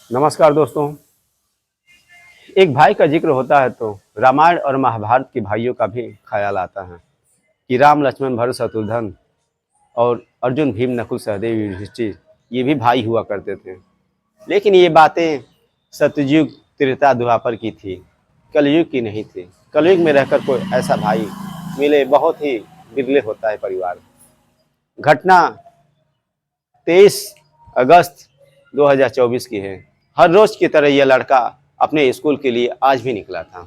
नमस्कार दोस्तों। एक भाई का जिक्र होता है तो रामायण और महाभारत के भाइयों का भी ख्याल आता है कि राम लक्ष्मण भरत शत्रुघ्न और अर्जुन भीम नकुल सहदेव युधिष्ठिर ये भी भाई हुआ करते थे। लेकिन ये बातें सतयुग त्रेता द्वापर की थी, कलयुग की नहीं थी। कलयुग में रहकर कोई ऐसा भाई मिले बहुत ही बिरले होता है परिवार में। घटना 23 अगस्त 2024 की है। हर रोज की तरह यह लड़का अपने स्कूल के लिए आज भी निकला था,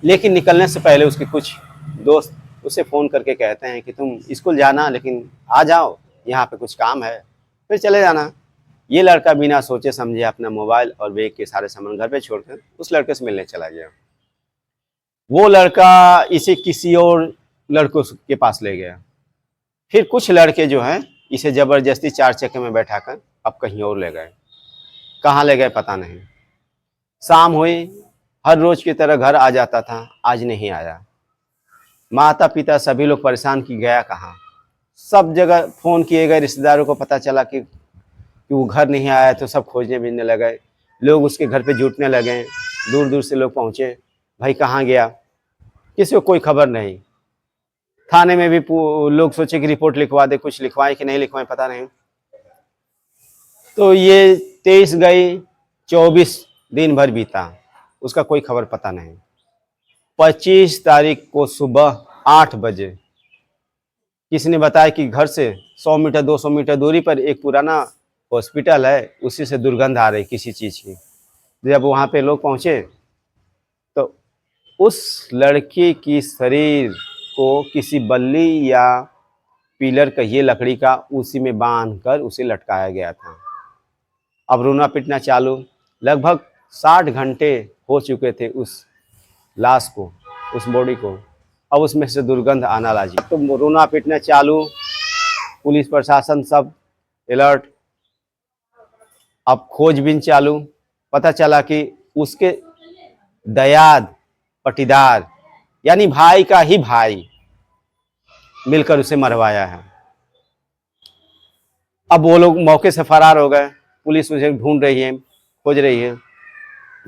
लेकिन निकलने से पहले उसके कुछ दोस्त उसे फ़ोन करके कहते हैं कि तुम स्कूल जाना, लेकिन आ जाओ, यहाँ पे कुछ काम है, फिर चले जाना। ये लड़का बिना सोचे समझे अपना मोबाइल और बैग के सारे सामान घर पे छोड़कर उस लड़के से मिलने चला गया। वो लड़का इसे किसी और लड़कों के पास ले गया। फिर कुछ लड़के जो हैं इसे ज़बरदस्ती 4 चक्के में बैठाकर अब कहीं और ले गए। कहाँ ले गए पता नहीं। शाम हुई, हर रोज की तरह घर आ जाता था, आज नहीं आया। माता पिता सभी लोग परेशान कि गया कहाँ। सब जगह फ़ोन किए गए, रिश्तेदारों को पता चला कि वो घर नहीं आया तो सब खोजने बीजने लगे। लोग उसके घर पे जुटने लगे, दूर दूर से लोग पहुँचे, भाई कहाँ गया। किसी को कोई खबर नहीं। थाने में भी लोग सोचे कि रिपोर्ट लिखवा दे, कुछ लिखवाएं कि नहीं लिखवाएं पता नहीं। तो ये 23 गई, 24 दिन भर बीता, उसका कोई खबर पता नहीं। 25 तारीख को सुबह 8 बजे किसी ने बताया कि घर से 100 मीटर 200 मीटर दूरी पर एक पुराना हॉस्पिटल है, उसी से दुर्गंध आ रही किसी चीज़ की। जब वहाँ पे लोग पहुँचे तो उस लड़के की शरीर को किसी बल्ली या पिलर कहिए लकड़ी का, उसी में बांध कर उसे लटकाया गया था। अब रोना पिटना चालू। लगभग 60 घंटे हो चुके थे उस लाश को, उस बॉडी को। अब उसमें से दुर्गंध आना लगी तो रोना पीटना चालू। पुलिस प्रशासन सब अलर्ट। अब खोजबीन चालू। पता चला कि उसके दयाद पटीदार यानी भाई का ही भाई मिलकर उसे मरवाया है। अब वो लोग मौके से फरार हो गए। पुलिस उसे ढूंढ रही है, खोज रही है।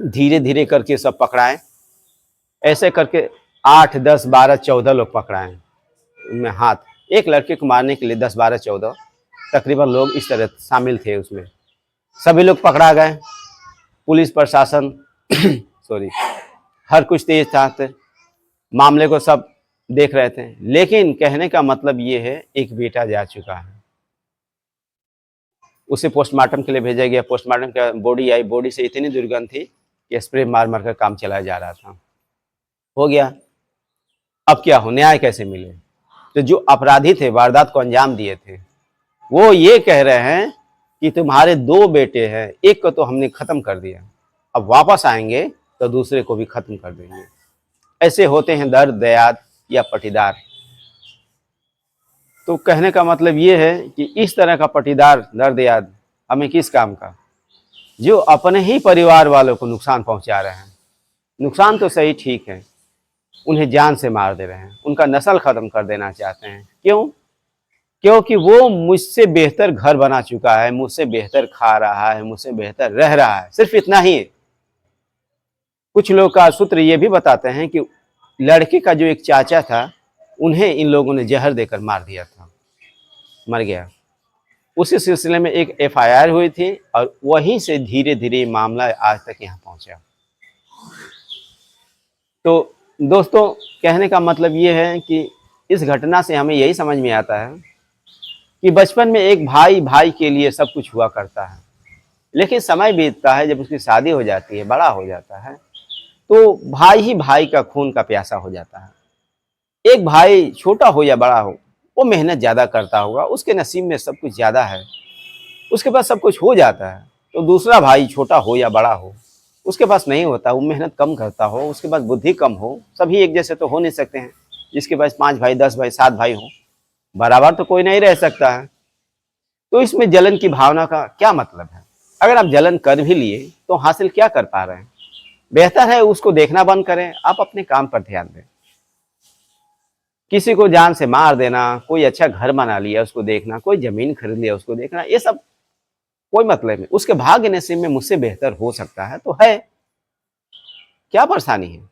धीरे धीरे करके सब पकड़ाए। ऐसे करके 8, 10, 12, 14 लोग पकड़ाए उनमें हाथ। एक लड़के को मारने के लिए 10, 12, 14 तकरीबन लोग इस तरह शामिल थे उसमें। सभी लोग पकड़ा गए। पुलिस प्रशासन सॉरी हर कुछ तेज था, मामले को सब देख रहे थे। लेकिन कहने का मतलब ये है, एक बेटा जा चुका है, उसे पोस्टमार्टम के लिए भेजा गया। पोस्टमार्टम का बॉडी आई, बॉडी से इतनी दुर्गंध थी कि स्प्रे मार मार कर काम चलाया जा रहा था। हो गया। अब क्या हो, न्याय कैसे मिले। तो जो अपराधी थे, वारदात को अंजाम दिए थे, वो ये कह रहे हैं कि तुम्हारे 2 बेटे हैं, एक को तो हमने खत्म कर दिया, अब वापस आएंगे तो दूसरे को भी खत्म कर देंगे। ऐसे होते हैं दर्द दयाद या पटीदार। तो कहने का मतलब ये है कि इस तरह का पटीदार दर्द याद हमें किस काम का, जो अपने ही परिवार वालों को नुकसान पहुंचा रहे हैं। नुकसान तो सही ठीक है, उन्हें जान से मार दे रहे हैं, उनका नस्ल खत्म कर देना चाहते हैं। क्यों? क्योंकि वो मुझसे बेहतर घर बना चुका है, मुझसे बेहतर खा रहा है, मुझसे बेहतर रह रहा है, सिर्फ इतना ही। कुछ लोग का सूत्र ये भी बताते हैं कि लड़के का जो एक चाचा था, उन्हें इन लोगों ने जहर देकर मार दिया था, मर गया। उसी सिलसिले में एक एफआईआर हुई थी और वहीं से धीरे धीरे मामला आज तक यहाँ पहुँचा। तो दोस्तों, कहने का मतलब ये है कि इस घटना से हमें यही समझ में आता है कि बचपन में एक भाई भाई के लिए सब कुछ हुआ करता है, लेकिन समय बीतता है, जब उसकी शादी हो जाती है, बड़ा हो जाता है, तो भाई ही भाई का खून का प्यासा हो जाता है। एक भाई छोटा हो या बड़ा हो, वो मेहनत ज़्यादा करता होगा, उसके नसीब में सब कुछ ज़्यादा है, उसके पास सब कुछ हो जाता है। तो दूसरा भाई छोटा हो या बड़ा हो, उसके पास नहीं होता, वो मेहनत कम करता हो, उसके पास बुद्धि कम हो, सभी एक जैसे तो हो नहीं सकते हैं। जिसके पास 5 भाई 10 भाई 7 भाई हो, बराबर तो कोई नहीं रह सकता है। तो इसमें जलन की भावना का क्या मतलब है। अगर आप जलन कर भी लिए तो हासिल क्या कर पा रहे हैं। बेहतर है उसको देखना बंद करें, आप अपने काम पर ध्यान दें। किसी को जान से मार देना, कोई अच्छा घर बना लिया उसको देखना, कोई जमीन खरीद लिया उसको देखना, ये सब कोई मतलब नहीं, उसके भाग्य नसीब में मुझसे बेहतर हो सकता है तो है, क्या परेशानी है।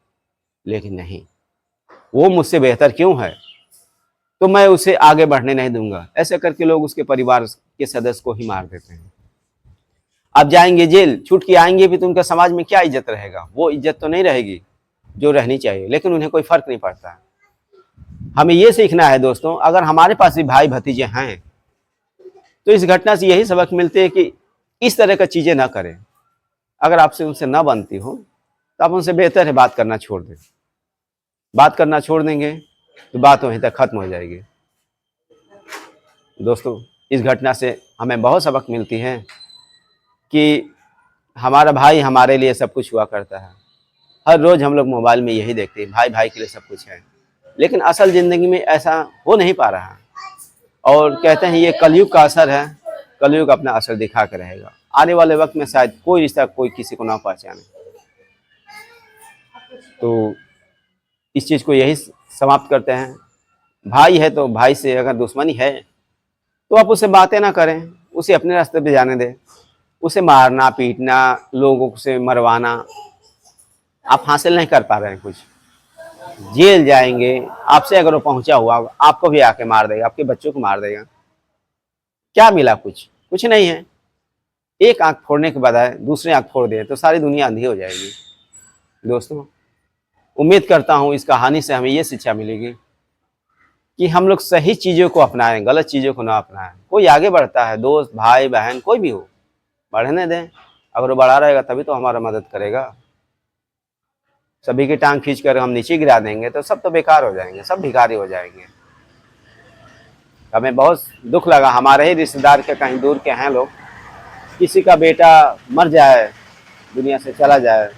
लेकिन नहीं, वो मुझसे बेहतर क्यों है तो मैं उसे आगे बढ़ने नहीं दूंगा। ऐसे करके लोग उसके परिवार के सदस्य को ही मार देते हैं। अब जाएंगे जेल, छूट के आएंगे भी तो उनका समाज में क्या इज्जत रहेगा, वो इज्जत तो नहीं रहेगी जो रहनी चाहिए। लेकिन उन्हें कोई फर्क नहीं पड़ता। हमें ये सीखना है दोस्तों, अगर हमारे पास भी भाई भतीजे हैं तो इस घटना से यही सबक मिलते हैं कि इस तरह का चीजें ना करें। अगर आपसे उनसे ना बनती हो तो आप उनसे बेहतर है बात करना छोड़ दें। बात करना छोड़ देंगे तो बात वहीं तक खत्म हो जाएगी। दोस्तों, इस घटना से हमें बहुत सबक मिलती है कि हमारा भाई हमारे लिए सब कुछ हुआ करता है। हर रोज हम लोग मोबाइल में यही देखते हैं, भाई भाई के लिए सब कुछ है, लेकिन असल जिंदगी में ऐसा हो नहीं पा रहा है। और कहते हैं ये कलयुग का असर है, कलयुग अपना असर दिखा कर रहेगा। आने वाले वक्त में शायद कोई रिश्ता कोई किसी को ना पहचाने। तो इस चीज़ को यही समाप्त करते हैं। भाई है तो भाई से अगर दुश्मनी है तो आप उससे बातें ना करें, उसे अपने रास्ते पे जाने दें। उसे मारना पीटना, लोगों से मरवाना आप हासिल नहीं कर पा रहे हैं कुछ। जेल जाएंगे, आपसे अगर वो पहुंचा हुआ आपको भी आके मार देगा, आपके बच्चों को मार देगा। क्या मिला? कुछ नहीं है। एक आंख फोड़ने के बजाय दूसरी आंख फोड़ दे तो सारी दुनिया अंधी हो जाएगी। दोस्तों, उम्मीद करता हूँ इस कहानी से हमें ये शिक्षा मिलेगी कि हम लोग सही चीज़ों को अपनाएं, गलत चीज़ों को ना अपनाएं। कोई आगे बढ़ता है, दोस्त भाई बहन कोई भी हो, बढ़ने दें। अगर वो बढ़ा रहेगा तभी तो हमारा मदद करेगा। सभी की टांग खींच कर हम नीचे गिरा देंगे तो सब तो बेकार हो जाएंगे, सब भिखारी हो जाएंगे। हमें बहुत दुख लगा, हमारे ही रिश्तेदार के कहीं दूर के हैं लोग, किसी का बेटा मर जाए, दुनिया से चला जाए,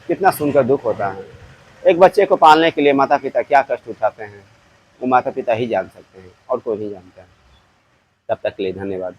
कितना सुनकर दुख होता है। एक बच्चे को पालने के लिए माता पिता क्या कष्ट उठाते हैं वो माता पिता ही जान सकते हैं, और कोई नहीं जानता है। तब तक के लिए धन्यवाद।